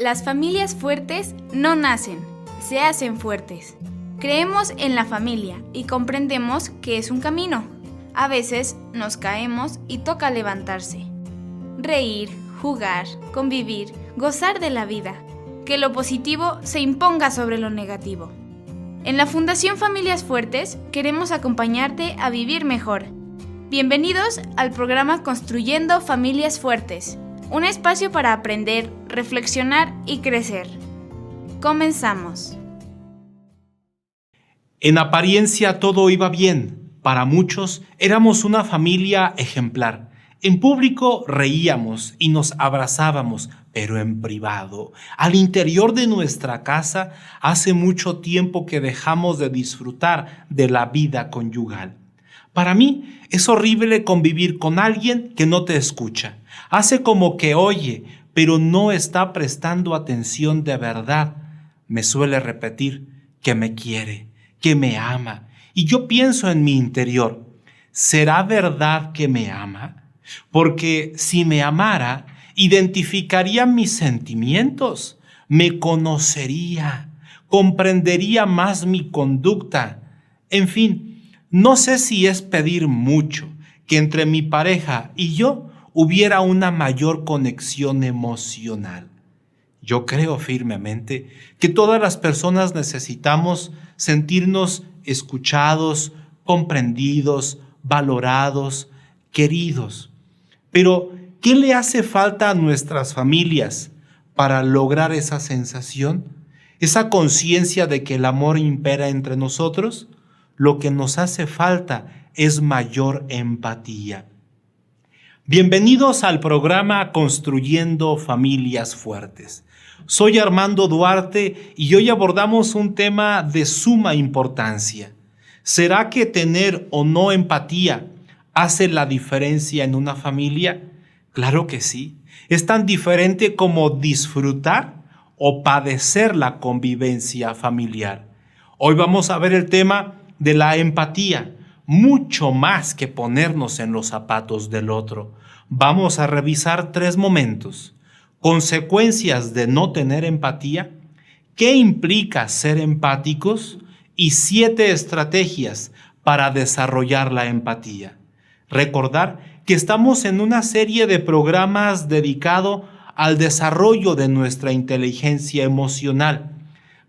Las familias fuertes no nacen, se hacen fuertes. Creemos en la familia y comprendemos que es un camino. A veces nos caemos y toca levantarse. Reír, jugar, convivir, gozar de la vida. Que lo positivo se imponga sobre lo negativo. En la Fundación Familias Fuertes queremos acompañarte a vivir mejor. Bienvenidos al programa Construyendo Familias Fuertes, un espacio para aprender, reflexionar y crecer. Comenzamos. En apariencia todo iba bien. Para muchos éramos una familia ejemplar. En público reíamos y nos abrazábamos, pero en privado, al interior de nuestra casa, hace mucho tiempo que dejamos de disfrutar de la vida conyugal. Para mí es horrible convivir con alguien que no te escucha. Hace como que oye, pero no está prestando atención de verdad. Me suele repetir que me quiere, que me ama. Y yo pienso en mi interior, ¿será verdad que me ama? Porque si me amara, identificaría mis sentimientos, me conocería, comprendería más mi conducta. En fin, no sé si es pedir mucho que entre mi pareja y yo hubiera una mayor conexión emocional. Yo creo firmemente que todas las personas necesitamos sentirnos escuchados, comprendidos, valorados, queridos. Pero, ¿qué le hace falta a nuestras familias para lograr esa sensación? ¿Esa conciencia de que el amor impera entre nosotros? Lo que nos hace falta es mayor empatía. Bienvenidos al programa Construyendo Familias Fuertes. Soy Armando Duarte y hoy abordamos un tema de suma importancia. ¿Será que tener o no empatía hace la diferencia en una familia? Claro que sí. Es tan diferente como disfrutar o padecer la convivencia familiar. Hoy vamos a ver el tema de la empatía, mucho más que ponernos en los zapatos del otro. Vamos a revisar 3 momentos. Consecuencias de no tener empatía, qué implica ser empáticos y 7 estrategias para desarrollar la empatía. Recordar que estamos en una serie de programas dedicado al desarrollo de nuestra inteligencia emocional.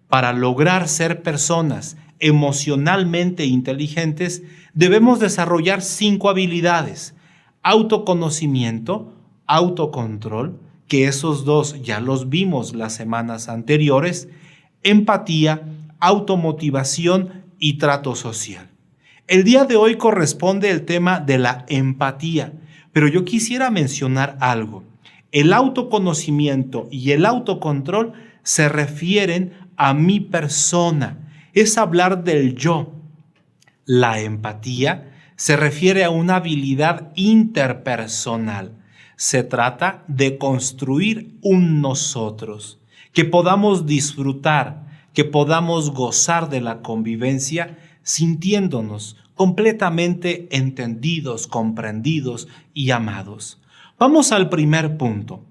Para lograr ser personas emocionalmente inteligentes, debemos desarrollar 5 habilidades: autoconocimiento, autocontrol, que esos 2 ya los vimos las semanas anteriores, empatía, automotivación y trato social. El día de hoy corresponde el tema de la empatía, pero yo quisiera mencionar algo. El autoconocimiento y el autocontrol se refieren a mi persona, es hablar del yo. La empatía se refiere a una habilidad interpersonal. Se trata de construir un nosotros, que podamos disfrutar, que podamos gozar de la convivencia sintiéndonos completamente entendidos, comprendidos y amados. Vamos al primer punto.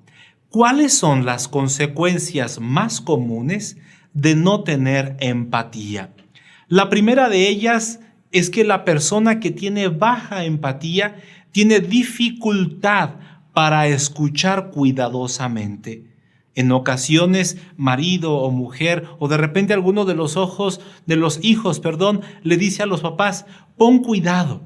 ¿Cuáles son las consecuencias más comunes de no tener empatía? La primera de ellas es que la persona que tiene baja empatía tiene dificultad para escuchar cuidadosamente. En ocasiones, marido o mujer, o de repente alguno de los hijos, le dice a los papás: pon cuidado,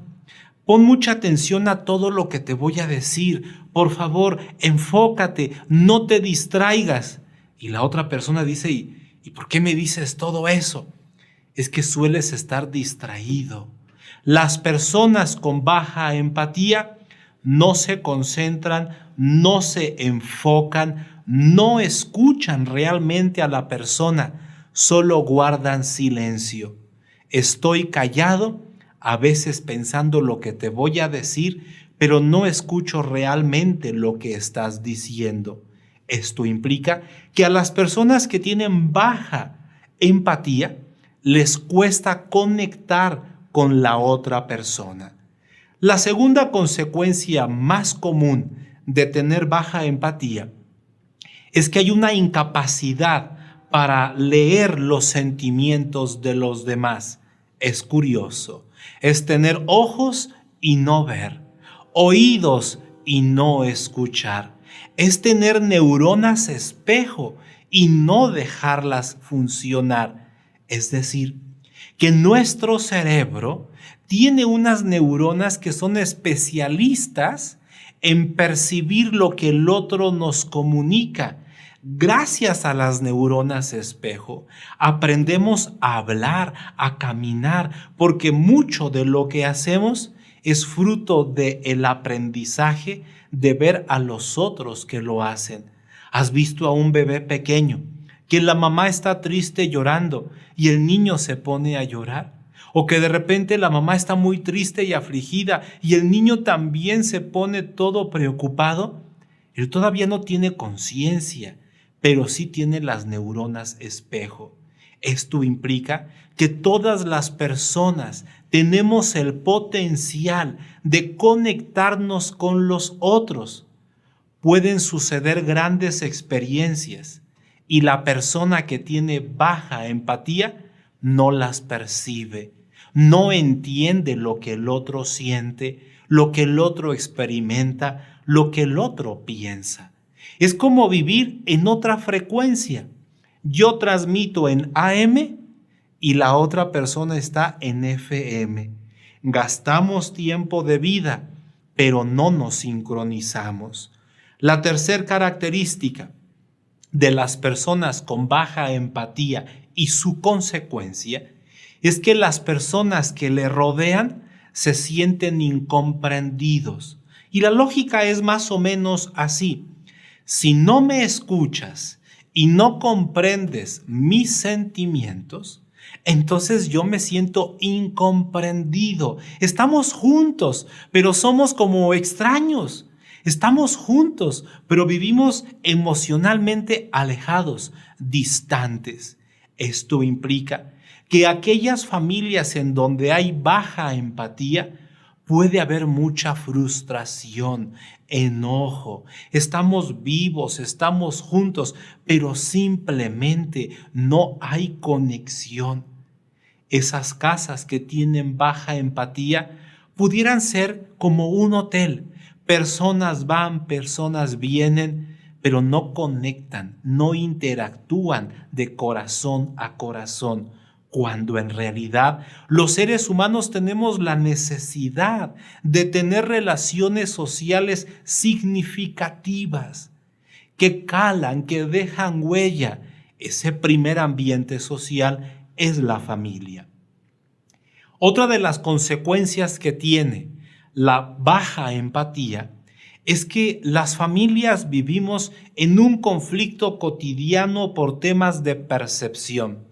pon mucha atención a todo lo que te voy a decir, por favor, enfócate, no te distraigas. Y la otra persona dice: ¿Y por qué me dices todo eso? Es que sueles estar distraído. Las personas con baja empatía no se concentran, no se enfocan, no escuchan realmente a la persona, solo guardan silencio. Estoy callado, a veces pensando lo que te voy a decir, pero no escucho realmente lo que estás diciendo. Esto implica que a las personas que tienen baja empatía les cuesta conectar con la otra persona. La segunda consecuencia más común de tener baja empatía es que hay una incapacidad para leer los sentimientos de los demás. Es curioso, es tener ojos y no ver, oídos y no escuchar, es tener neuronas espejo y no dejarlas funcionar. Es decir, que nuestro cerebro tiene unas neuronas que son especialistas en percibir lo que el otro nos comunica. Gracias a las neuronas espejo, aprendemos a hablar, a caminar, porque mucho de lo que hacemos es fruto del aprendizaje de ver a los otros que lo hacen. ¿Has visto a un bebé pequeño que la mamá está triste llorando y el niño se pone a llorar? O que de repente la mamá está muy triste y afligida y el niño también se pone todo preocupado. Él todavía no tiene conciencia, pero sí tiene las neuronas espejo. Esto implica que todas las personas tenemos el potencial de conectarnos con los otros. Pueden suceder grandes experiencias y la persona que tiene baja empatía no las percibe, no entiende lo que el otro siente, lo que el otro experimenta, lo que el otro piensa. Es como vivir en otra frecuencia. Yo transmito en AM y la otra persona está en FM. Gastamos tiempo de vida, pero no nos sincronizamos. La tercera característica de las personas con baja empatía y su consecuencia es que las personas que le rodean se sienten incomprendidos. Y la lógica es más o menos así. Si no me escuchas y no comprendes mis sentimientos, entonces yo me siento incomprendido. Estamos juntos, pero somos como extraños. Estamos juntos, pero vivimos emocionalmente alejados, distantes. Esto implica que aquellas familias en donde hay baja empatía, puede haber mucha frustración, enojo. Estamos vivos, estamos juntos, pero simplemente no hay conexión. Esas casas que tienen baja empatía pudieran ser como un hotel. Personas van, personas vienen, pero no conectan, no interactúan de corazón a corazón, cuando en realidad los seres humanos tenemos la necesidad de tener relaciones sociales significativas, que calan, que dejan huella. Ese primer ambiente social es la familia. Otra de las consecuencias que tiene la baja empatía es que las familias vivimos en un conflicto cotidiano por temas de percepción.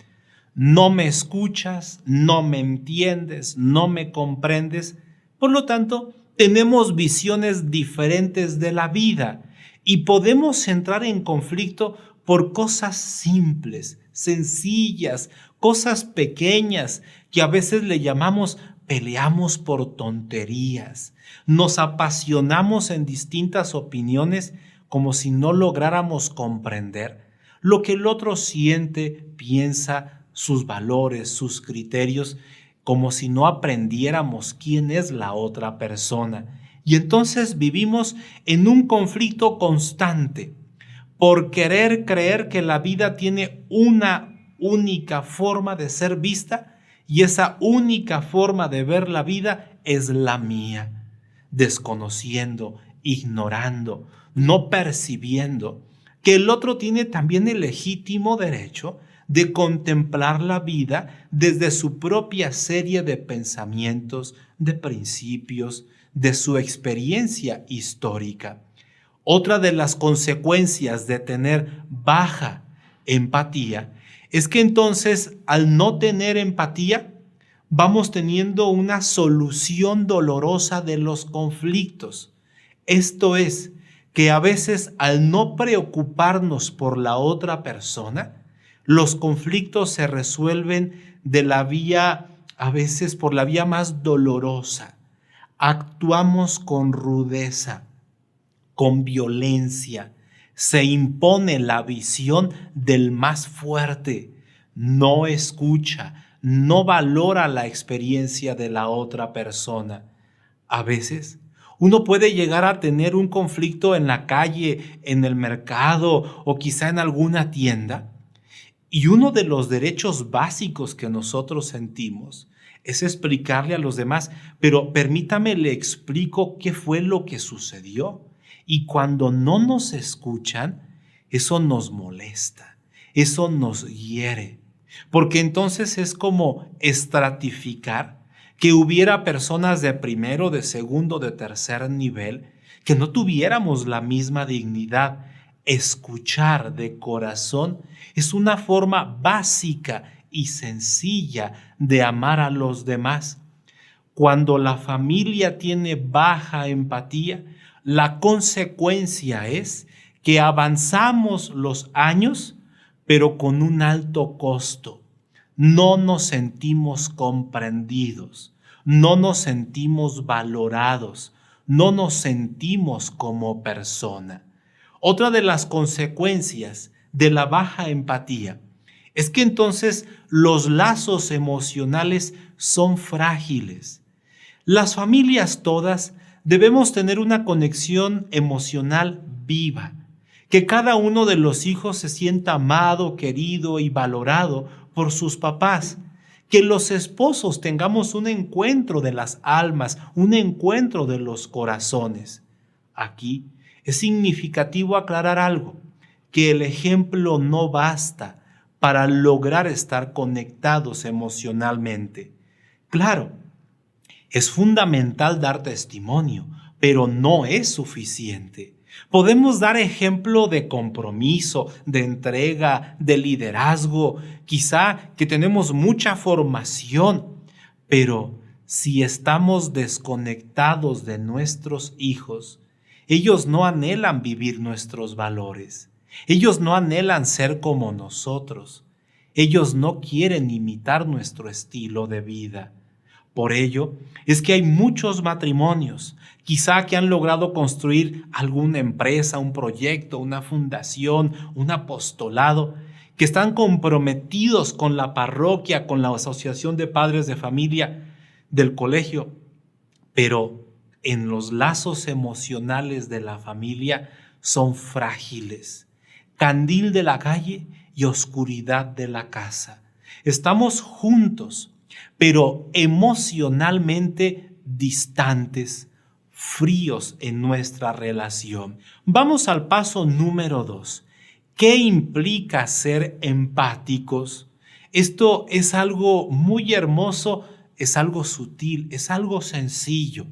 No me escuchas, no me entiendes, no me comprendes. Por lo tanto, tenemos visiones diferentes de la vida y podemos entrar en conflicto por cosas simples, sencillas, cosas pequeñas que a veces le llamamos peleamos por tonterías. Nos apasionamos en distintas opiniones como si no lográramos comprender lo que el otro siente, piensa, sus valores, sus criterios, como si no aprendiéramos quién es la otra persona. Y entonces vivimos en un conflicto constante por querer creer que la vida tiene una única forma de ser vista y esa única forma de ver la vida es la mía, desconociendo, ignorando, no percibiendo que el otro tiene también el legítimo derecho de contemplar la vida desde su propia serie de pensamientos, de principios, de su experiencia histórica. Otra de las consecuencias de tener baja empatía es que entonces, al no tener empatía, vamos teniendo una solución dolorosa de los conflictos. Esto es, que a veces al no preocuparnos por la otra persona, los conflictos se resuelven de la vía, a veces por la vía más dolorosa. Actuamos con rudeza, con violencia, Se impone la visión del más fuerte. No escucha, no valora la experiencia de la otra persona. A veces uno puede llegar a tener un conflicto en la calle, en el mercado o quizá en alguna tienda. Y uno de los derechos básicos que nosotros sentimos es explicarle a los demás, pero permítame le explico qué fue lo que sucedió. Y cuando no nos escuchan, eso nos molesta, eso nos hiere, porque entonces es como estratificar que hubiera personas de primero, de segundo, de tercer nivel, que no tuviéramos la misma dignidad. Escuchar de corazón es una forma básica y sencilla de amar a los demás. Cuando la familia tiene baja empatía, la consecuencia es que avanzamos los años, pero con un alto costo. No nos sentimos comprendidos, no nos sentimos valorados, no nos sentimos como persona. Otra de las consecuencias de la baja empatía es que entonces los lazos emocionales son frágiles. Las familias todas debemos tener una conexión emocional viva, que cada uno de los hijos se sienta amado, querido y valorado por sus papás, que los esposos tengamos un encuentro de las almas, un encuentro de los corazones. Aquí es significativo aclarar algo, que el ejemplo no basta para lograr estar conectados emocionalmente. Claro, es fundamental dar testimonio, pero no es suficiente. Podemos dar ejemplo de compromiso, de entrega, de liderazgo, quizá que tenemos mucha formación, pero si estamos desconectados de nuestros hijos, ellos no anhelan vivir nuestros valores. Ellos no anhelan ser como nosotros. Ellos no quieren imitar nuestro estilo de vida. Por ello, es que hay muchos matrimonios, quizá que han logrado construir alguna empresa, un proyecto, una fundación, un apostolado, que están comprometidos con la parroquia, con la asociación de padres de familia del colegio, pero en los lazos emocionales de la familia son frágiles. Candil de la calle y oscuridad de la casa. Estamos juntos, pero emocionalmente distantes, fríos en nuestra relación. Vamos al paso número 2. ¿Qué implica ser empáticos? Esto es algo muy hermoso, es algo sutil, es algo sencillo.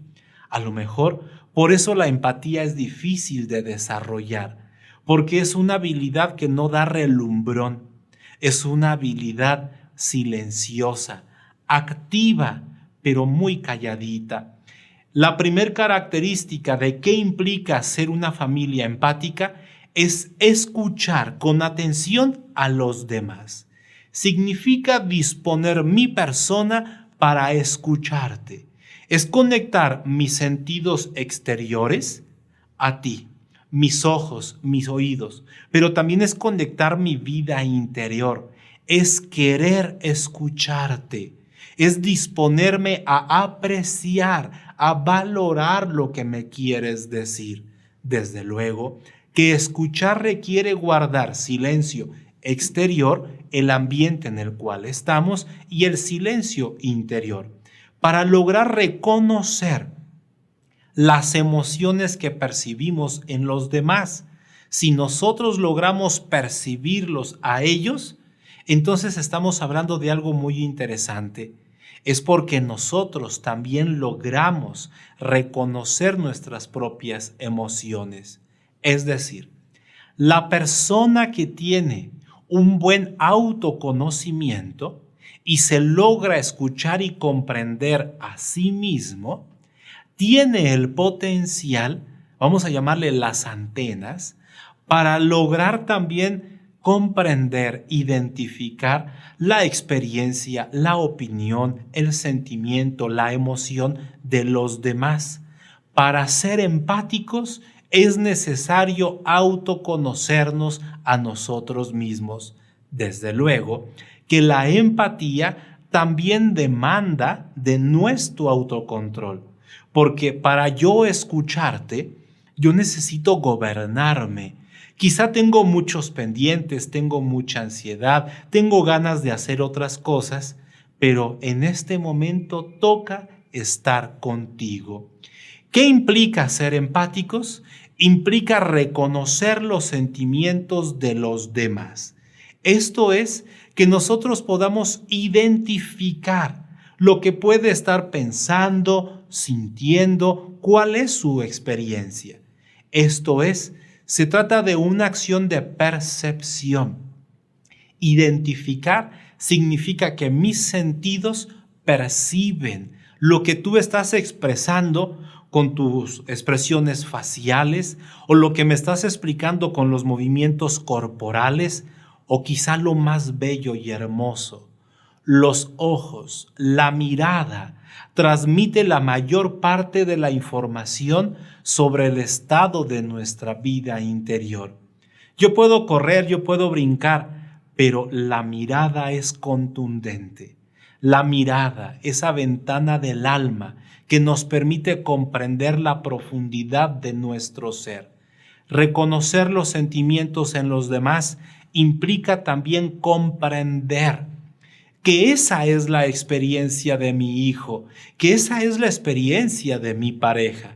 A lo mejor por eso la empatía es difícil de desarrollar, porque es una habilidad que no da relumbrón, es una habilidad silenciosa, activa, pero muy calladita. La primer característica de qué implica ser una familia empática es escuchar con atención a los demás. Significa disponer mi persona para escucharte. Es conectar mis sentidos exteriores a ti, mis ojos, mis oídos, pero también es conectar mi vida interior. Es querer escucharte, es disponerme a apreciar, a valorar lo que me quieres decir. Desde luego que escuchar requiere guardar silencio exterior, el ambiente en el cual estamos, y el silencio interior, para lograr reconocer las emociones que percibimos en los demás. Si nosotros logramos percibirlos a ellos, entonces estamos hablando de algo muy interesante. Es porque nosotros también logramos reconocer nuestras propias emociones. Es decir, la persona que tiene un buen autoconocimiento y se logra escuchar y comprender a sí mismo, tiene el potencial, vamos a llamarle las antenas, para lograr también comprender, identificar la experiencia, la opinión, el sentimiento, la emoción de los demás. Para ser empáticos Es necesario autoconocernos a nosotros mismos. Desde luego que la empatía también demanda de nuestro autocontrol, porque para yo escucharte, yo necesito gobernarme. Quizá tengo muchos pendientes, tengo mucha ansiedad, tengo ganas de hacer otras cosas, pero en este momento toca estar contigo. ¿Qué implica ser empáticos? Implica reconocer los sentimientos de los demás. Esto es, que nosotros podamos identificar lo que puede estar pensando, sintiendo, cuál es su experiencia. Esto es, se trata de una acción de percepción. Identificar significa que mis sentidos perciben lo que tú estás expresando con tus expresiones faciales o lo que me estás explicando con los movimientos corporales o quizá lo más bello y hermoso. Los ojos, la mirada, transmite la mayor parte de la información sobre el estado de nuestra vida interior. Yo puedo correr, yo puedo brincar, pero la mirada es contundente. La mirada, esa ventana del alma que nos permite comprender la profundidad de nuestro ser. Reconocer los sentimientos en los demás implica también comprender que esa es la experiencia de mi hijo, que esa es la experiencia de mi pareja.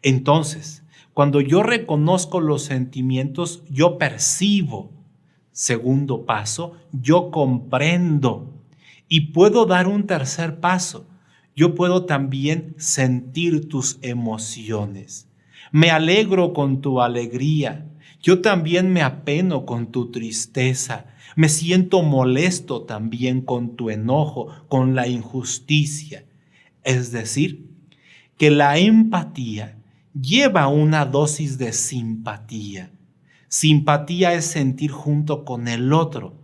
Entonces, cuando yo reconozco los sentimientos, yo percibo. Segundo paso, yo comprendo. Y puedo dar un tercer paso. Yo puedo también sentir tus emociones. Me alegro con tu alegría. Yo también me apeno con tu tristeza. Me siento molesto también con tu enojo, con la injusticia. Es decir, que la empatía lleva una dosis de simpatía. Simpatía es sentir junto con el otro,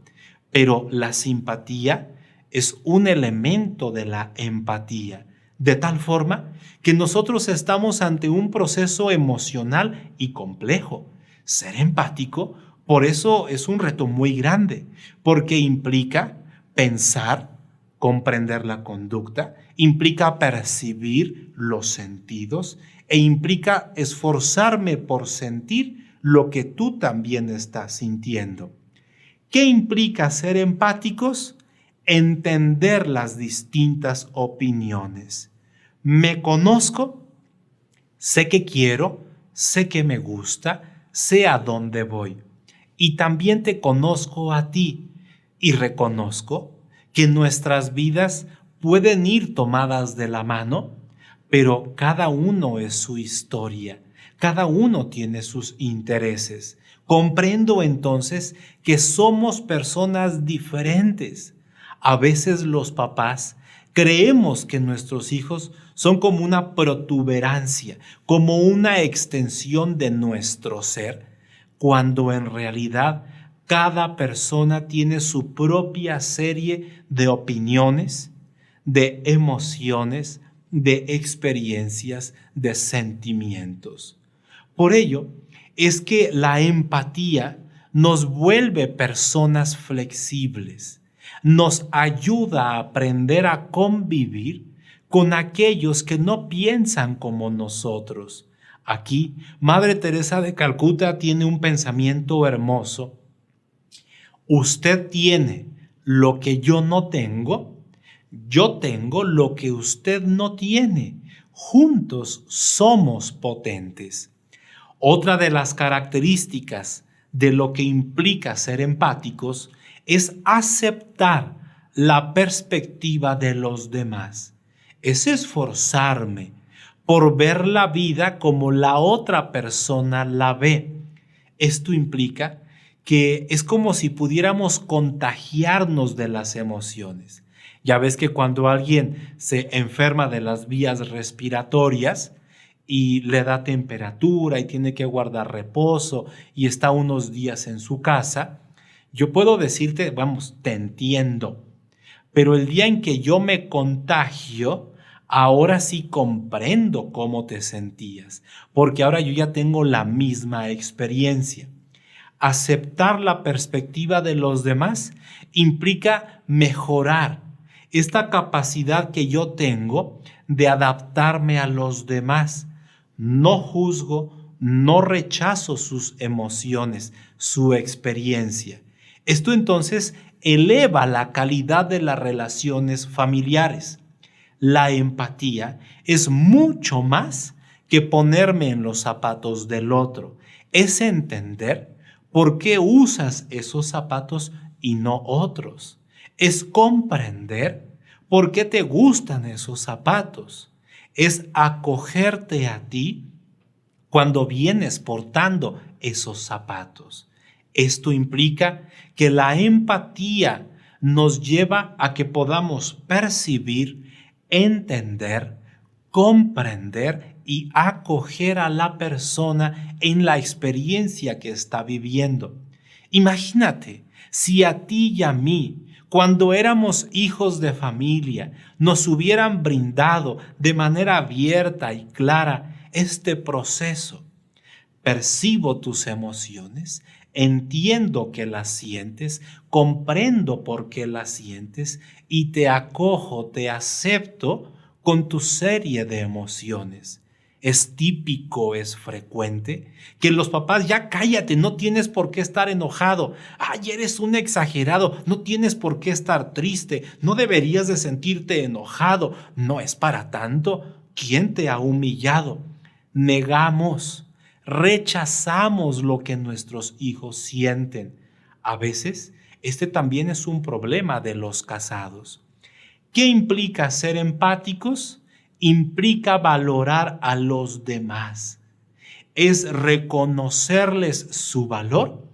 pero la simpatía es un elemento de la empatía, de tal forma que nosotros estamos ante un proceso emocional y complejo. Ser empático, por eso es un reto muy grande, porque implica pensar, comprender la conducta, implica percibir los sentidos e implica esforzarme por sentir lo que tú también estás sintiendo. ¿Qué implica ser empáticos? Entender las distintas opiniones. Me conozco, sé que quiero, sé que me gusta, sé a dónde voy. Y también te conozco a ti y reconozco que nuestras vidas pueden ir tomadas de la mano, pero cada uno es su historia, cada uno tiene sus intereses. Comprendo entonces que somos personas diferentes. A veces los papás creemos que nuestros hijos son como una protuberancia, como una extensión de nuestro ser, cuando en realidad cada persona tiene su propia serie de opiniones, de emociones, de experiencias, de sentimientos. Por ello es que la empatía nos vuelve personas flexibles, nos ayuda a aprender a convivir con aquellos que no piensan como nosotros. Aquí, Madre Teresa de Calcuta tiene un pensamiento hermoso. Usted tiene lo que yo no tengo, yo tengo lo que usted no tiene. Juntos somos potentes. Otra de las características de lo que implica ser empáticos es aceptar la perspectiva de los demás. Es esforzarme por ver la vida como la otra persona la ve. Esto implica que es como si pudiéramos contagiarnos de las emociones. Ya ves que cuando alguien se enferma de las vías respiratorias y le da temperatura y tiene que guardar reposo y está unos días en su casa, yo puedo decirte, vamos, te entiendo, pero el día en que yo me contagio, Ahora sí comprendo cómo te sentías, porque ahora yo ya tengo la misma experiencia. Aceptar la perspectiva de los demás implica mejorar esta capacidad que yo tengo de adaptarme a los demás. No juzgo, no rechazo sus emociones, su experiencia. Esto entonces eleva la calidad de las relaciones familiares. La empatía es mucho más que ponerme en los zapatos del otro. Es entender por qué usas esos zapatos y no otros. Es comprender por qué te gustan esos zapatos. Es acogerte a ti cuando vienes portando esos zapatos. Esto implica que la empatía nos lleva a que podamos percibir, entender, comprender y acoger a la persona en la experiencia que está viviendo. Imagínate, si a ti y a mí, cuando éramos hijos de familia, nos hubieran brindado de manera abierta y clara este proceso. Percibo tus emociones, entiendo que las sientes, comprendo por qué las sientes y te acojo, te acepto con tu serie de emociones. Es típico, es frecuente que los papás, ya cállate, no tienes por qué estar enojado. Ay, eres un exagerado, no tienes por qué estar triste, no deberías de sentirte enojado, no es para tanto. ¿Quién te ha humillado? Negamos, rechazamos lo que nuestros hijos sienten. A veces, este también es un problema de los casados. ¿Qué implica ser empáticos? Implica valorar a los demás. Es reconocerles su valor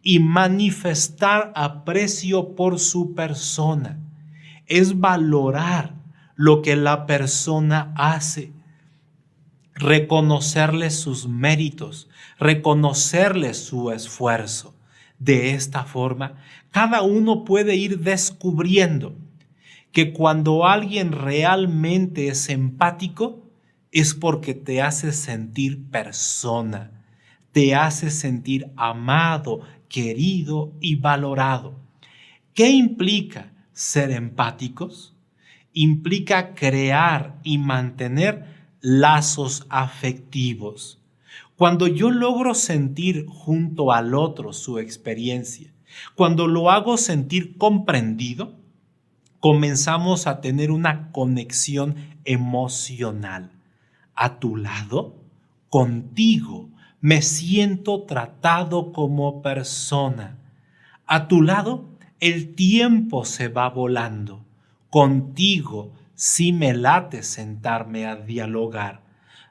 y manifestar aprecio por su persona. Es valorar lo que la persona hace, reconocerles sus méritos, reconocerles su esfuerzo. De esta forma, cada uno puede ir descubriendo que cuando alguien realmente es empático, es porque te hace sentir persona, te hace sentir amado, querido y valorado. ¿Qué implica ser empáticos? Implica crear y mantener lazos afectivos. Cuando yo logro sentir junto al otro su experiencia, cuando lo hago sentir comprendido, comenzamos a tener una conexión emocional. A tu lado, contigo, me siento tratado como persona. A tu lado, el tiempo se va volando. Contigo, sí me late sentarme a dialogar.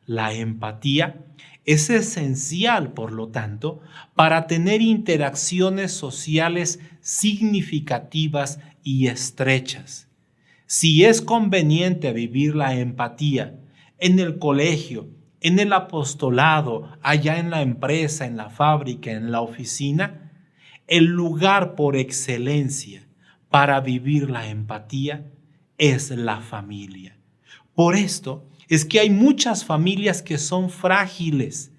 La empatía es esencial, por lo tanto, para tener interacciones sociales significativas y estrechas. Si es conveniente vivir la empatía en el colegio, en el apostolado, allá en la empresa, en la fábrica, en la oficina, el lugar por excelencia para vivir la empatía es la familia. Por esto es que hay muchas familias que son frágiles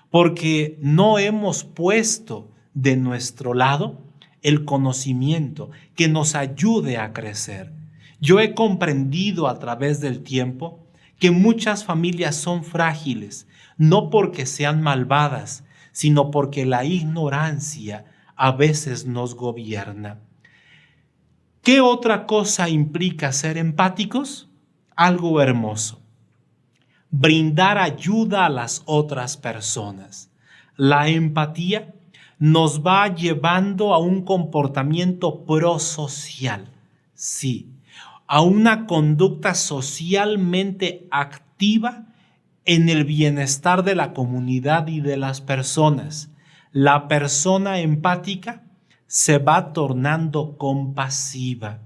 porque no hemos puesto de nuestro lado el conocimiento que nos ayude a crecer. Yo he comprendido a través del tiempo que muchas familias son frágiles, no porque sean malvadas, sino porque la ignorancia a veces nos gobierna. ¿Qué otra cosa implica ser empáticos? Algo hermoso. Brindar ayuda a las otras personas. La empatía nos va llevando a un comportamiento prosocial, sí, a una conducta socialmente activa en el bienestar de la comunidad y de las personas. La persona empática se va tornando compasiva.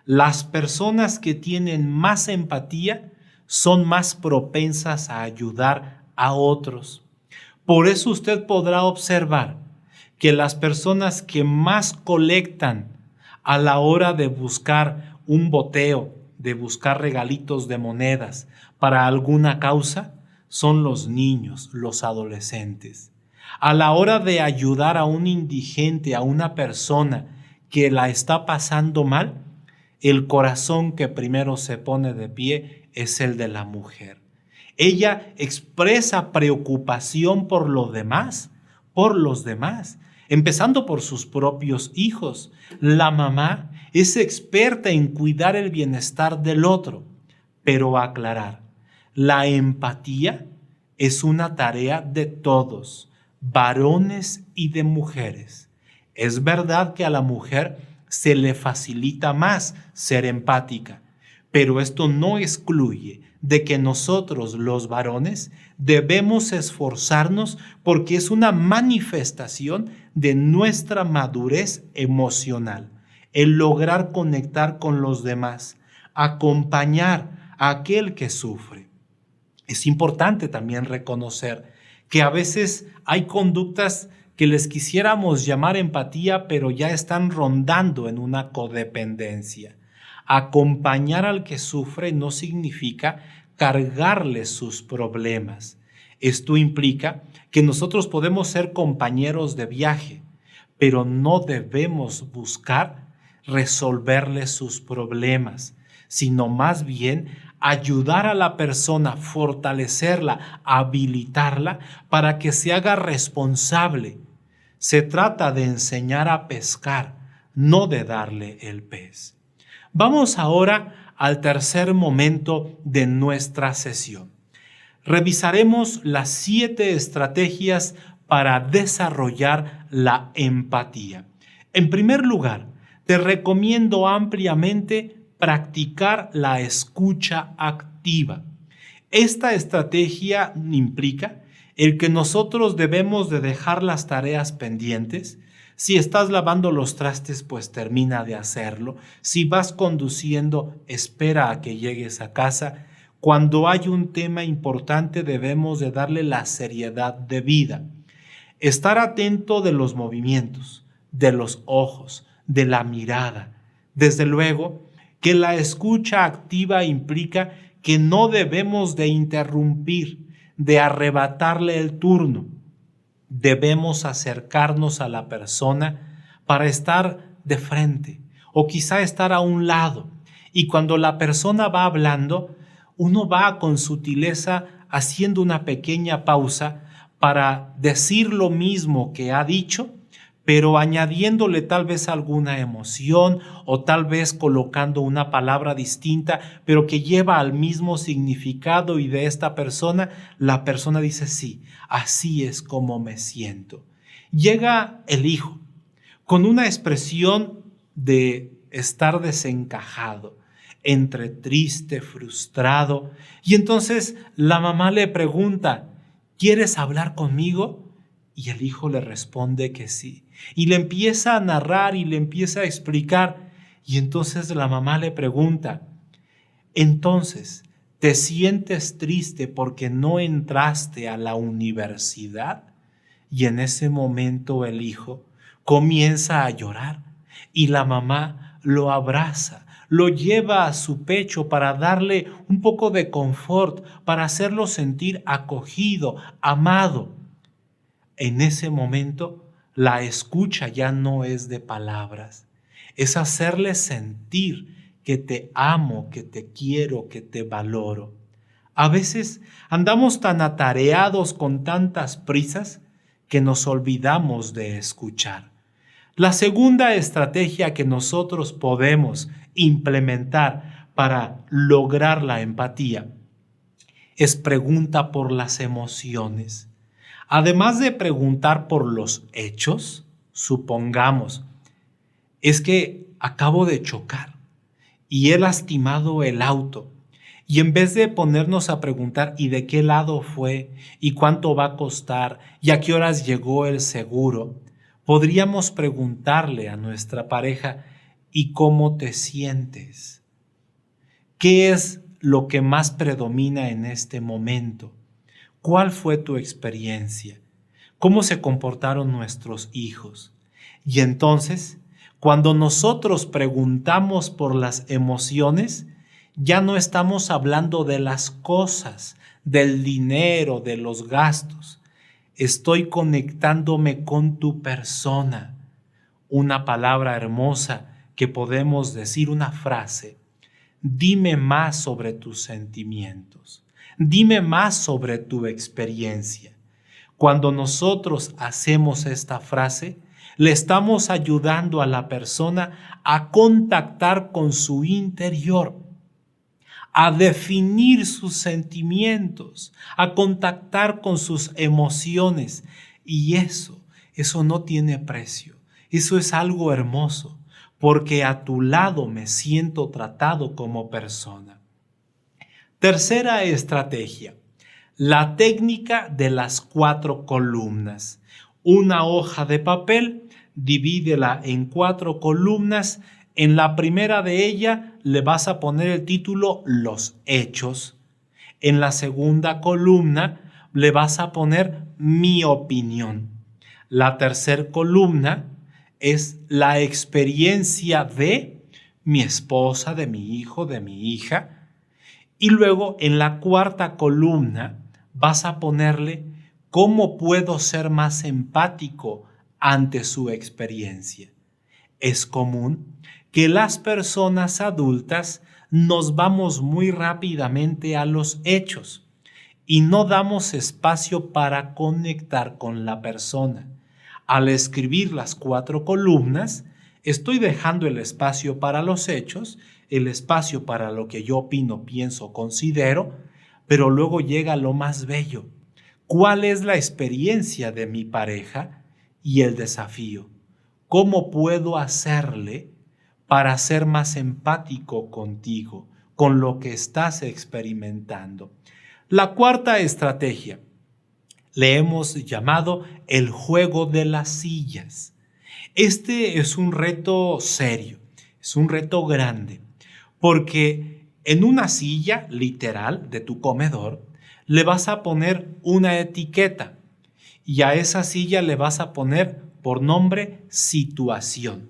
Las personas que tienen más empatía son más propensas a ayudar a otros. Por eso usted podrá observar que las personas que más colectan a la hora de buscar un boteo, de buscar regalitos de monedas para alguna causa son los niños, los adolescentes. A la hora de ayudar a un indigente, a una persona que la está pasando mal, el corazón que primero se pone de pie es el de la mujer. Ella expresa preocupación por los demás, empezando por sus propios hijos. La mamá es experta en cuidar el bienestar del otro, pero aclarar, la empatía es una tarea de todos, varones y de mujeres. Es verdad que a la mujer se le facilita más ser empática, pero esto no excluye de que nosotros los varones debemos esforzarnos porque es una manifestación de nuestra madurez emocional, el lograr conectar con los demás, acompañar a aquel que sufre. Es importante también reconocer que a veces hay conductas que les quisiéramos llamar empatía, pero ya están rondando en una codependencia. Acompañar al que sufre no significa cargarle sus problemas. Esto implica que nosotros podemos ser compañeros de viaje, pero no debemos buscar resolverle sus problemas, sino más bien ayudar a la persona, fortalecerla, habilitarla para que se haga responsable. Se trata de enseñar a pescar, no de darle el pez. Vamos ahora al tercer momento de nuestra sesión. Revisaremos las 7 estrategias para desarrollar la empatía. En primer lugar, te recomiendo ampliamente practicar la escucha activa. Esta estrategia implica el que nosotros debemos de dejar las tareas pendientes. Si estás lavando los trastes, pues termina de hacerlo. Si vas conduciendo, espera a que llegues a casa. Cuando hay un tema importante, debemos de darle la seriedad debida. Estar atento de los movimientos, de los ojos, de la mirada. Desde luego que la escucha activa implica que no debemos de interrumpir, de arrebatarle el turno. Debemos acercarnos a la persona para estar de frente o quizá estar a un lado. Y cuando la persona va hablando, uno va con sutileza haciendo una pequeña pausa para decir lo mismo que ha dicho, pero añadiéndole tal vez alguna emoción o tal vez colocando una palabra distinta, pero que lleva al mismo significado, y de esta persona, la persona dice: sí, así es como me siento. Llega el hijo con una expresión de estar desencajado, entre triste, frustrado, y entonces la mamá le pregunta: ¿quieres hablar conmigo? Y el hijo le responde que sí. Y le empieza a narrar y le empieza a explicar. Y entonces la mamá le pregunta: entonces, ¿te sientes triste porque no entraste a la universidad? Y en ese momento el hijo comienza a llorar y la mamá lo abraza, lo lleva a su pecho para darle un poco de confort, para hacerlo sentir acogido, amado. En ese momento, la escucha ya no es de palabras, es hacerle sentir que te amo, que te quiero, que te valoro. A veces andamos tan atareados con tantas prisas que nos olvidamos de escuchar. La segunda estrategia que nosotros podemos implementar para lograr la empatía es pregunta por las emociones. Además de preguntar por los hechos, supongamos, es que acabo de chocar y he lastimado el auto. Y en vez de ponernos a preguntar ¿y de qué lado fue? ¿Y cuánto va a costar? ¿Y a qué horas llegó el seguro? Podríamos preguntarle a nuestra pareja: ¿y cómo te sientes? ¿Qué es lo que más predomina en este momento? ¿Cuál fue tu experiencia? ¿Cómo se comportaron nuestros hijos? Y entonces, cuando nosotros preguntamos por las emociones, Ya no estamos hablando de las cosas, del dinero, de los gastos. Estoy conectándome con tu persona. Una palabra hermosa que podemos decir, una frase. Dime más sobre tus sentimientos. Dime más sobre tu experiencia. Cuando nosotros hacemos esta frase, le estamos ayudando a la persona a contactar con su interior, a definir sus sentimientos, a contactar con sus emociones. Y eso no tiene precio. Eso es algo hermoso, porque a tu lado me siento tratado como persona. Tercera estrategia, la técnica de las 4 columnas. Una hoja de papel, divídela en 4 columnas. En la primera de ella le vas a poner el título Los hechos. En la segunda columna le vas a poner Mi opinión. La tercera columna es la experiencia de mi esposa, de mi hijo, de mi hija. Y luego en la cuarta columna vas a ponerle cómo puedo ser más empático ante su experiencia. Es común que las personas adultas nos vamos muy rápidamente a los hechos y no damos espacio para conectar con la persona. Al escribir las 4 columnas, estoy dejando el espacio para los hechos, el espacio para lo que yo opino, pienso, considero, pero luego llega lo más bello. ¿Cuál es la experiencia de mi pareja? Y el desafío. ¿Cómo puedo hacerle para ser más empático contigo, con lo que estás experimentando? La cuarta estrategia le hemos llamado el juego de las sillas. Este es un reto serio, es un reto grande, porque en una silla literal de tu comedor le vas a poner una etiqueta y a esa silla le vas a poner por nombre situación.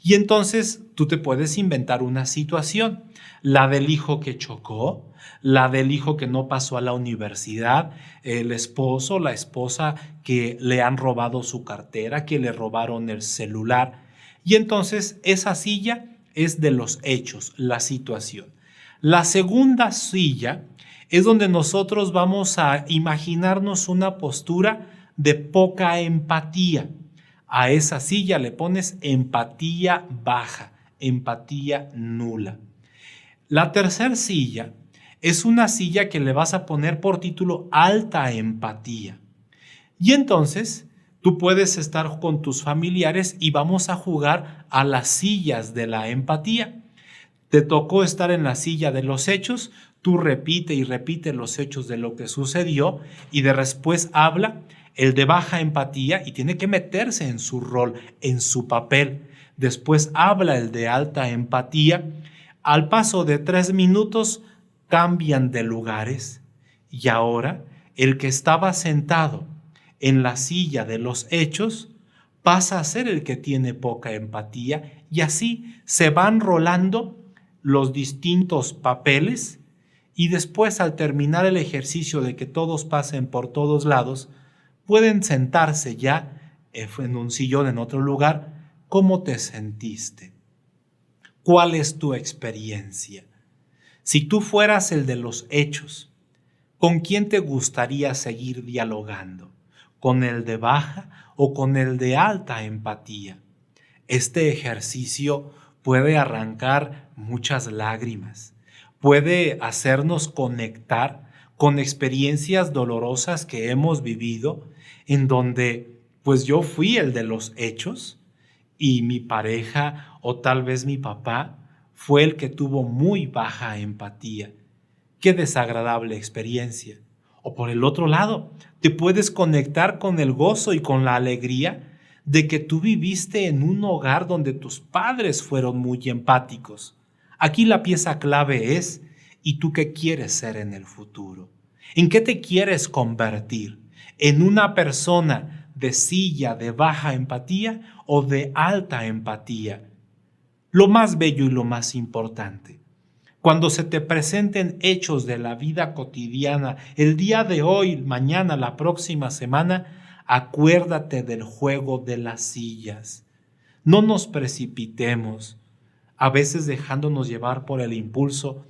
Y entonces tú te puedes inventar una situación, la del hijo que chocó, la del hijo que no pasó a la universidad, el esposo, la esposa que le han robado su cartera, que le robaron el celular. Y entonces esa silla es de los hechos, la situación. La segunda silla es donde nosotros vamos a imaginarnos una postura de poca empatía. A esa silla le pones empatía baja, empatía nula. La tercera silla es una silla que le vas a poner por título alta empatía. Y entonces tú puedes estar con tus familiares y vamos a jugar a las sillas de la empatía. Te tocó estar en la silla de los hechos, tú repite y repite los hechos de lo que sucedió y después habla el de baja empatía y tiene que meterse en su rol, en su papel. Después habla el de alta empatía. Al paso de 3 minutos cambian de lugares y ahora el que estaba sentado en la silla de los hechos pasa a ser el que tiene poca empatía y así se van rolando los distintos papeles y después al terminar el ejercicio de que todos pasen por todos lados, pueden sentarse ya en un sillón en otro lugar. ¿Cómo te sentiste? ¿Cuál es tu experiencia? Si tú fueras el de los hechos, ¿con quién te gustaría seguir dialogando? ¿Con el de baja o con el de alta empatía? Este ejercicio puede arrancar muchas lágrimas, puede hacernos conectar con experiencias dolorosas que hemos vivido, en donde pues yo fui el de los hechos y mi pareja o tal vez mi papá fue el que tuvo muy baja empatía. Qué desagradable experiencia. O por el otro lado, te puedes conectar con el gozo y con la alegría de que tú viviste en un hogar donde tus padres fueron muy empáticos. Aquí la pieza clave es, ¿y tú qué quieres ser en el futuro? ¿En qué te quieres convertir? ¿En una persona de silla de baja empatía o de alta empatía? Lo más bello y lo más importante, Cuando se te presenten hechos de la vida cotidiana, el día de hoy, mañana, la próxima semana, acuérdate del juego de las sillas. No nos precipitemos, a veces dejándonos llevar por el impulso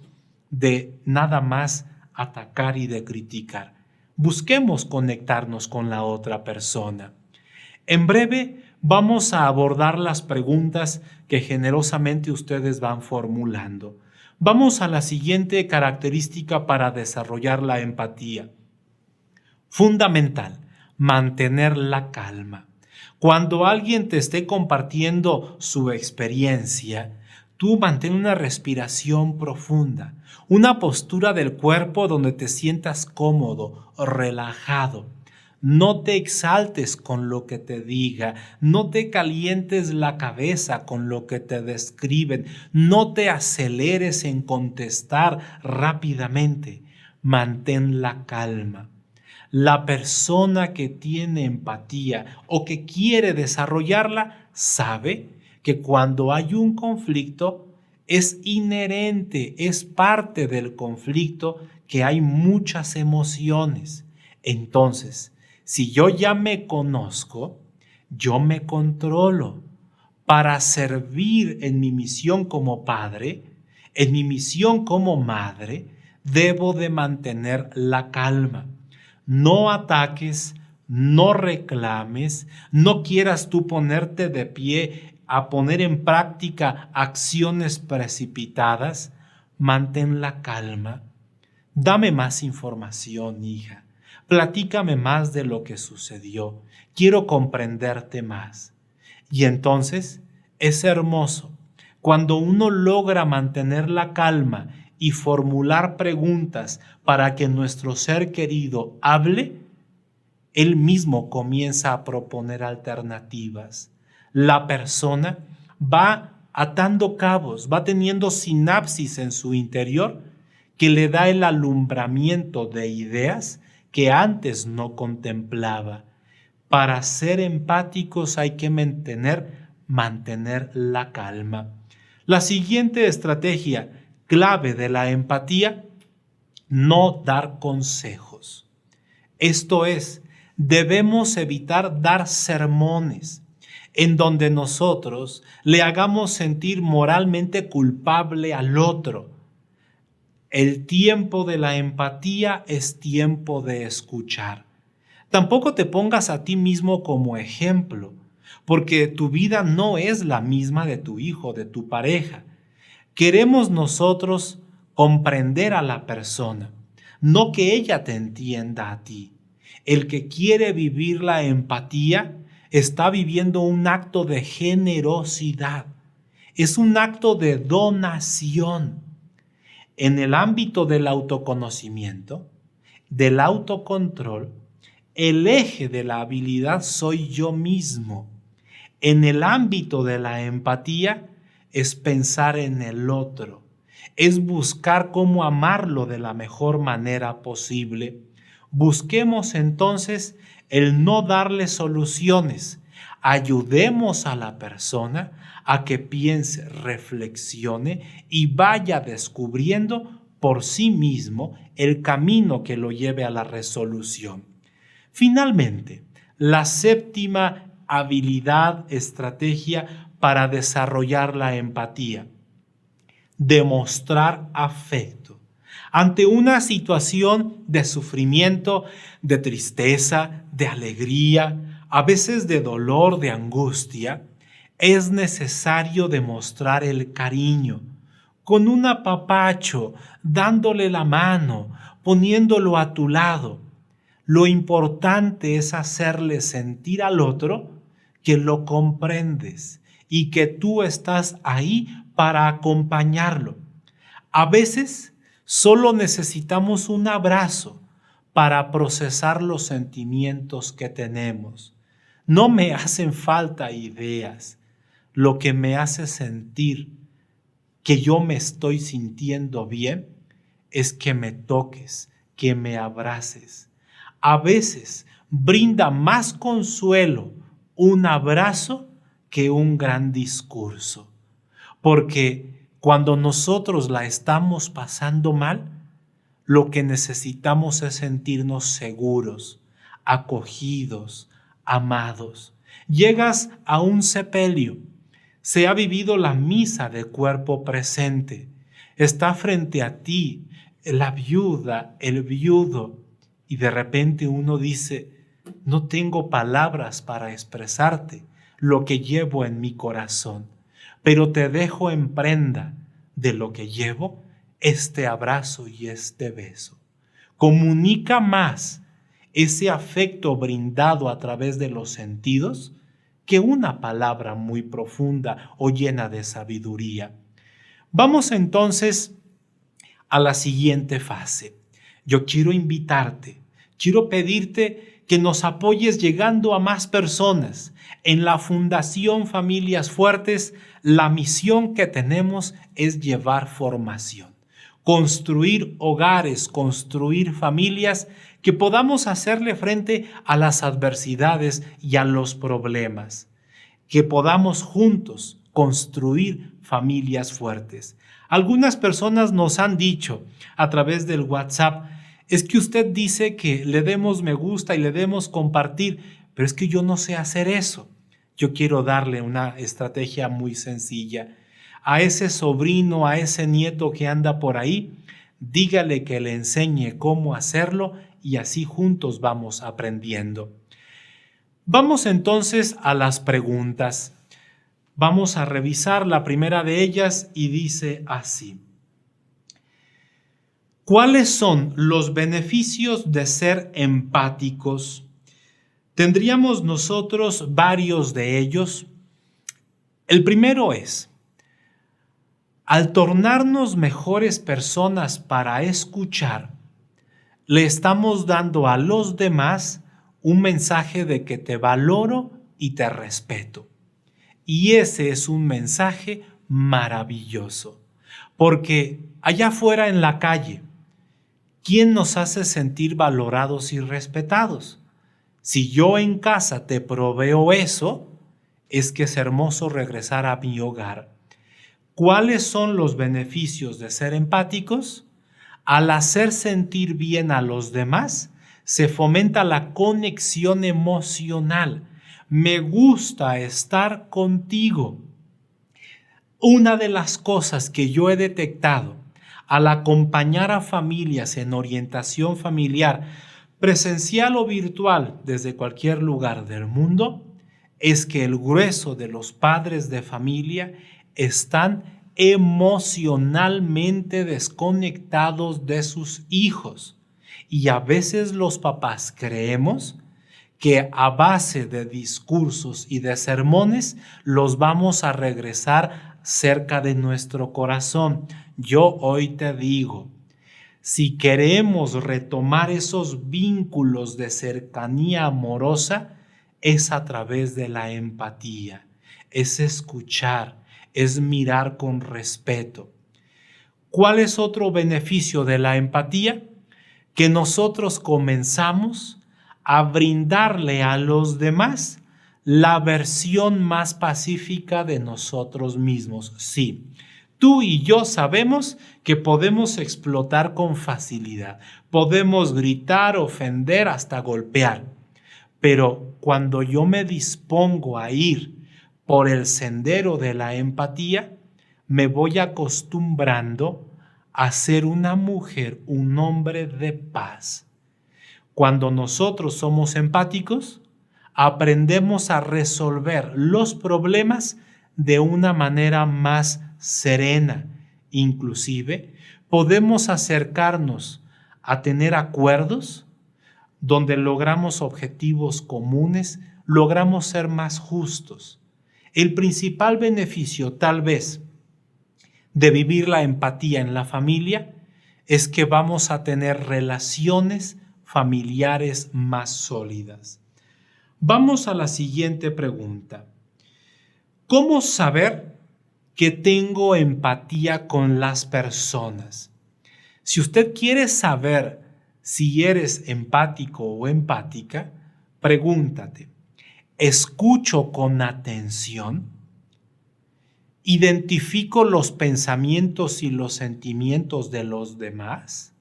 de nada más atacar y de criticar. Busquemos conectarnos con la otra persona. En breve vamos a abordar las preguntas que generosamente ustedes van formulando. Vamos a la siguiente característica para desarrollar la empatía. Fundamental, mantener la calma. Cuando alguien te esté compartiendo su experiencia, tú mantén una respiración profunda, una postura del cuerpo donde te sientas cómodo, relajado. No te exaltes con lo que te diga, no te calientes la cabeza con lo que te describen, no te aceleres en contestar rápidamente. Mantén la calma. La persona que tiene empatía o que quiere desarrollarla sabe que cuando hay un conflicto es inherente, es parte del conflicto que hay muchas emociones. Entonces, si yo ya me conozco, yo me controlo para servir en mi misión como padre, en mi misión como madre, debo de mantener la calma. No ataques, no reclames, no quieras tú ponerte de pie a poner en práctica acciones precipitadas. Mantén la calma. Dame más información, hija. Platícame más de lo que sucedió. Quiero comprenderte más. Y entonces es hermoso cuando uno logra mantener la calma y formular preguntas para que nuestro ser querido hable, él mismo comienza a proponer alternativas. La persona va atando cabos, va teniendo sinapsis en su interior que le da el alumbramiento de ideas que antes no contemplaba. Para ser empáticos hay que mantener la calma. La siguiente estrategia clave de la empatía: no dar consejos. Esto es, debemos evitar dar sermones en donde nosotros le hagamos sentir moralmente culpable al otro. El tiempo de la empatía es tiempo de escuchar. Tampoco te pongas a ti mismo como ejemplo, porque tu vida no es la misma de tu hijo, de tu pareja. Queremos nosotros comprender a la persona, no que ella te entienda a ti. El que quiere vivir la empatía está viviendo un acto de generosidad. Es un acto de donación. En el ámbito del autoconocimiento, del autocontrol, el eje de la habilidad soy yo mismo. En el ámbito de la empatía es pensar en el otro, es buscar cómo amarlo de la mejor manera posible. Busquemos entonces el no darle soluciones. Ayudemos a la persona a que piense, reflexione y vaya descubriendo por sí mismo el camino que lo lleve a la resolución. Finalmente, la séptima habilidad, estrategia para desarrollar la empatía: demostrar afecto. Ante una situación de sufrimiento, de tristeza, de alegría, a veces de dolor, de angustia, es necesario demostrar el cariño, con un apapacho, dándole la mano, poniéndolo a tu lado. Lo importante es hacerle sentir al otro que lo comprendes y que tú estás ahí para acompañarlo. A veces solo necesitamos un abrazo para procesar los sentimientos que tenemos. No me hacen falta ideas. Lo que me hace sentir que yo me estoy sintiendo bien es que me toques, que me abraces. A veces brinda más consuelo un abrazo que un gran discurso, porque Cuando nosotros la estamos pasando mal, lo que necesitamos es sentirnos seguros, acogidos, amados. Llegas a un sepelio, se ha vivido la misa de cuerpo presente, está frente a ti la viuda, el viudo, y de repente uno dice, no tengo palabras para expresarte lo que llevo en mi corazón, pero te dejo en prenda de lo que llevo, este abrazo y este beso. Comunica más ese afecto brindado a través de los sentidos que una palabra muy profunda o llena de sabiduría. Vamos entonces a la siguiente fase. Yo quiero invitarte, quiero pedirte que nos apoyes llegando a más personas. En la Fundación Familias Fuertes, la misión que tenemos es llevar formación, construir hogares, construir familias que podamos hacerle frente a las adversidades y a los problemas, que podamos juntos construir familias fuertes. Algunas personas nos han dicho a través del WhatsApp, es que usted dice que le demos me gusta y le demos compartir, pero es que yo no sé hacer eso. Yo quiero darle una estrategia muy sencilla. A ese sobrino, a ese nieto que anda por ahí, dígale que le enseñe cómo hacerlo y así juntos vamos aprendiendo. Vamos entonces a las preguntas. Vamos a revisar la primera de ellas y dice así. ¿Cuáles son los beneficios de ser empáticos? Tendríamos nosotros varios de ellos. El primero es, al tornarnos mejores personas para escuchar, le estamos dando a los demás un mensaje de que te valoro y te respeto. Y ese es un mensaje maravilloso, porque allá afuera en la calle, ¿quién nos hace sentir valorados y respetados? Si yo en casa te proveo eso, es que es hermoso regresar a mi hogar. ¿Cuáles son los beneficios de ser empáticos? Al hacer sentir bien a los demás, se fomenta la conexión emocional. Me gusta estar contigo. Una de las cosas que yo he detectado al acompañar a familias en orientación familiar, presencial o virtual desde cualquier lugar del mundo, es que el grueso de los padres de familia están emocionalmente desconectados de sus hijos. Y a veces los papás creemos que a base de discursos y de sermones los vamos a regresar cerca de nuestro corazón. Yo hoy te digo, si queremos retomar esos vínculos de cercanía amorosa, es a través de la empatía, es escuchar, es mirar con respeto. ¿Cuál es otro beneficio de la empatía? Que nosotros comenzamos a brindarle a los demás la versión más pacífica de nosotros mismos. Sí, tú y yo sabemos que podemos explotar con facilidad, podemos gritar, ofender, hasta golpear, pero cuando yo me dispongo a ir por el sendero de la empatía, me voy acostumbrando a ser una mujer, un hombre de paz. Cuando nosotros somos empáticos, aprendemos a resolver los problemas de una manera más serena. Inclusive, podemos acercarnos a tener acuerdos donde logramos objetivos comunes, logramos ser más justos. El principal beneficio, tal vez, de vivir la empatía en la familia es que vamos a tener relaciones familiares más sólidas. Vamos a la siguiente pregunta. ¿Cómo saber que tengo empatía con las personas? Si usted quiere saber si eres empático o empática, pregúntate, ¿escucho con atención? ¿Identifico los pensamientos y los sentimientos de los demás?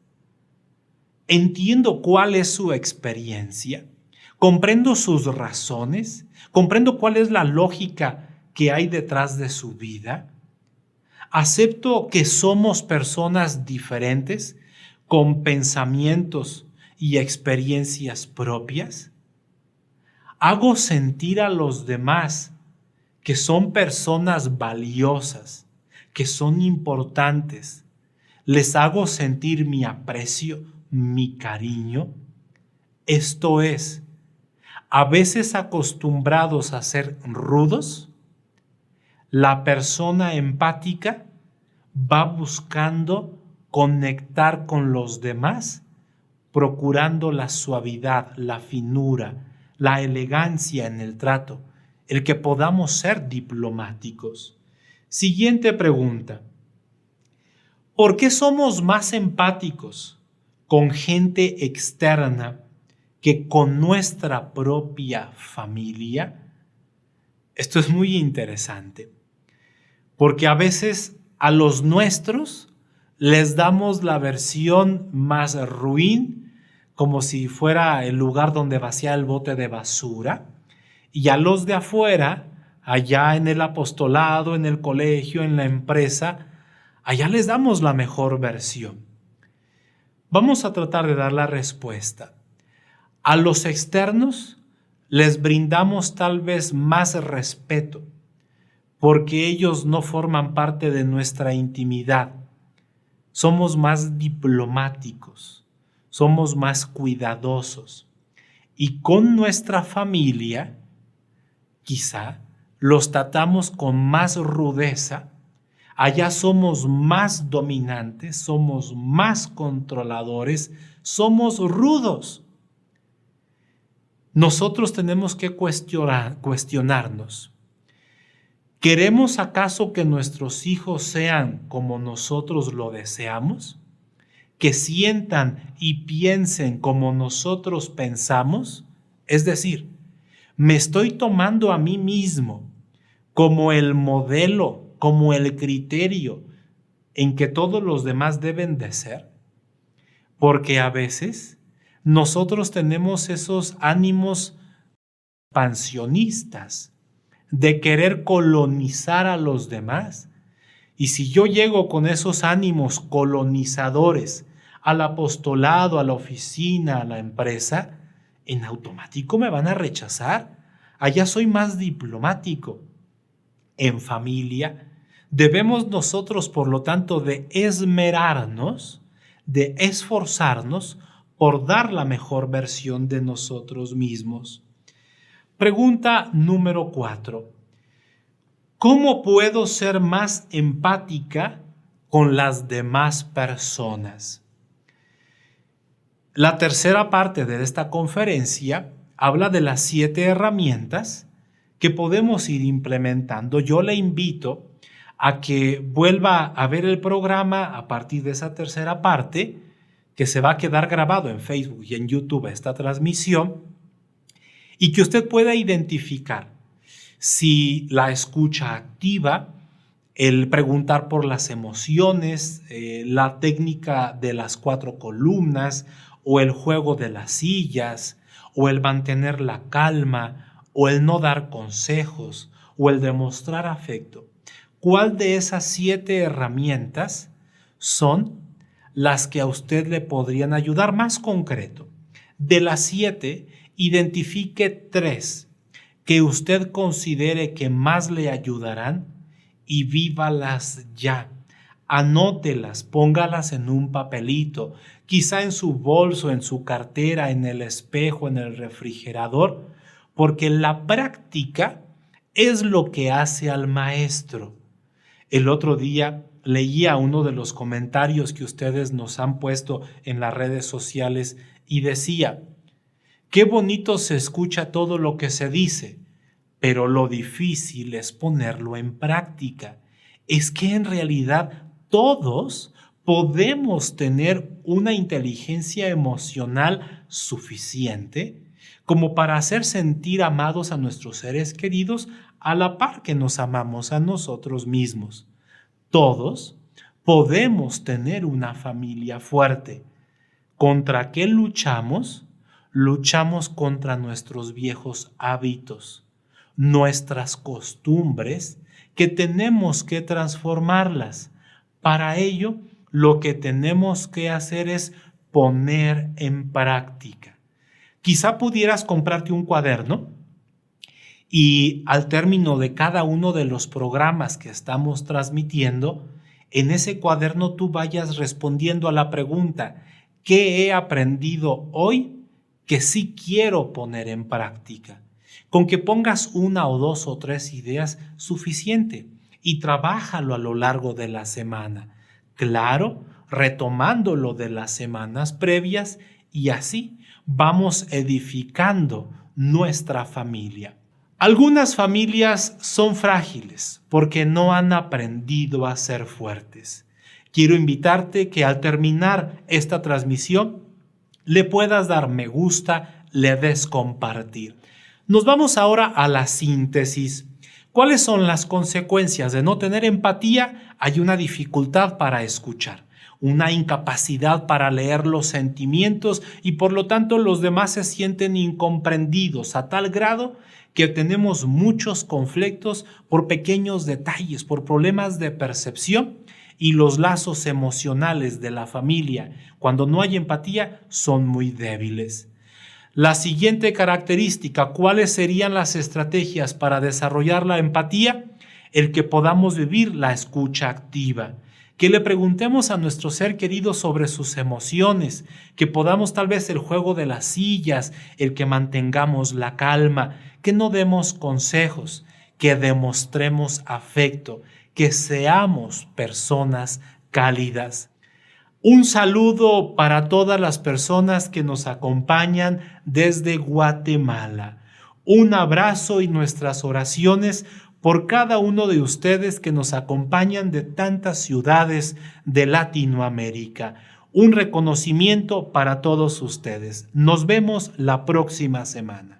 ¿Entiendo cuál es su experiencia? ¿Comprendo sus razones? ¿Comprendo cuál es la lógica que hay detrás de su vida? ¿Acepto que somos personas diferentes con pensamientos y experiencias propias? ¿Hago sentir a los demás que son personas valiosas, que son importantes? ¿Les hago sentir mi aprecio, mi cariño? Esto es, a veces acostumbrados a ser rudos, la persona empática va buscando conectar con los demás, procurando la suavidad, la finura, la elegancia en el trato, el que podamos ser diplomáticos. Siguiente pregunta. ¿Por qué somos más empáticos con gente externa que con nuestra propia familia? Esto es muy interesante, porque a veces a los nuestros les damos la versión más ruin, como si fuera el lugar donde vacía el bote de basura, y a los de afuera, allá en el apostolado, en el colegio, en la empresa, allá les damos la mejor versión. Vamos a tratar de dar la respuesta. A los externos les brindamos tal vez más respeto, porque ellos no forman parte de nuestra intimidad. Somos más diplomáticos, somos más cuidadosos. Y con nuestra familia, quizá, los tratamos con más rudeza. Allá somos más dominantes, somos más controladores, somos rudos. Nosotros tenemos que cuestionarnos. ¿Queremos acaso que nuestros hijos sean como nosotros lo deseamos? ¿Que sientan y piensen como nosotros pensamos? Es decir, ¿me estoy tomando a mí mismo como el modelo, como el criterio en que todos los demás deben de ser? Porque a veces nosotros tenemos esos ánimos expansionistas de querer colonizar a los demás. Y si yo llego con esos ánimos colonizadores al apostolado, a la oficina, a la empresa, en automático me van a rechazar. Allá soy más diplomático. En familia, debemos nosotros, por lo tanto, de esmerarnos, de esforzarnos por dar la mejor versión de nosotros mismos. Pregunta número 4. ¿Cómo puedo ser más empática con las demás personas? La tercera parte de esta conferencia habla de las 7 herramientas que podemos ir implementando. Yo le invito a que vuelva a ver el programa a partir de esa tercera parte, que se va a quedar grabado en Facebook y en YouTube esta transmisión, y que usted pueda identificar si la escucha activa, el preguntar por las emociones, la técnica de las 4 columnas, o el juego de las sillas, o el mantener la calma, o el no dar consejos, o el demostrar afecto. ¿Cuál de esas 7 herramientas son las que a usted le podrían ayudar? Más concreto, de las 7, identifique 3 que usted considere que más le ayudarán y vívalas ya. Anótelas, póngalas en un papelito, quizá en su bolso, en su cartera, en el espejo, en el refrigerador, porque la práctica es lo que hace al maestro. El otro día leía uno de los comentarios que ustedes nos han puesto en las redes sociales y decía: qué bonito se escucha todo lo que se dice, pero lo difícil es ponerlo en práctica. Es que en realidad todos podemos tener una inteligencia emocional suficiente como para hacer sentir amados a nuestros seres queridos a la par que nos amamos a nosotros mismos. Todos podemos tener una familia fuerte. ¿Contra qué luchamos? Luchamos contra nuestros viejos hábitos, nuestras costumbres, que tenemos que transformarlas. Para ello, lo que tenemos que hacer es poner en práctica. Quizá pudieras comprarte un cuaderno y al término de cada uno de los programas que estamos transmitiendo, en ese cuaderno tú vayas respondiendo a la pregunta: ¿qué he aprendido hoy que sí quiero poner en práctica? Con que pongas una o dos o tres ideas suficiente y trabájalo a lo largo de la semana. Claro, retomando lo de las semanas previas, y así vamos edificando nuestra familia. Algunas familias son frágiles porque no han aprendido a ser fuertes. Quiero invitarte que al terminar esta transmisión le puedas dar me gusta, le des compartir. Nos vamos ahora a la síntesis. ¿Cuáles son las consecuencias de no tener empatía? Hay una dificultad para escuchar, una incapacidad para leer los sentimientos y por lo tanto los demás se sienten incomprendidos a tal grado que tenemos muchos conflictos por pequeños detalles, por problemas de percepción, y los lazos emocionales de la familia, cuando no hay empatía, son muy débiles. La siguiente característica, ¿cuáles serían las estrategias para desarrollar la empatía? El que podamos vivir la escucha activa, que le preguntemos a nuestro ser querido sobre sus emociones, que podamos tal vez el juego de las sillas, el que mantengamos la calma, que no demos consejos, que demostremos afecto, que seamos personas cálidas. Un saludo para todas las personas que nos acompañan desde Guatemala. Un abrazo y nuestras oraciones por cada uno de ustedes que nos acompañan de tantas ciudades de Latinoamérica. Un reconocimiento para todos ustedes. Nos vemos la próxima semana.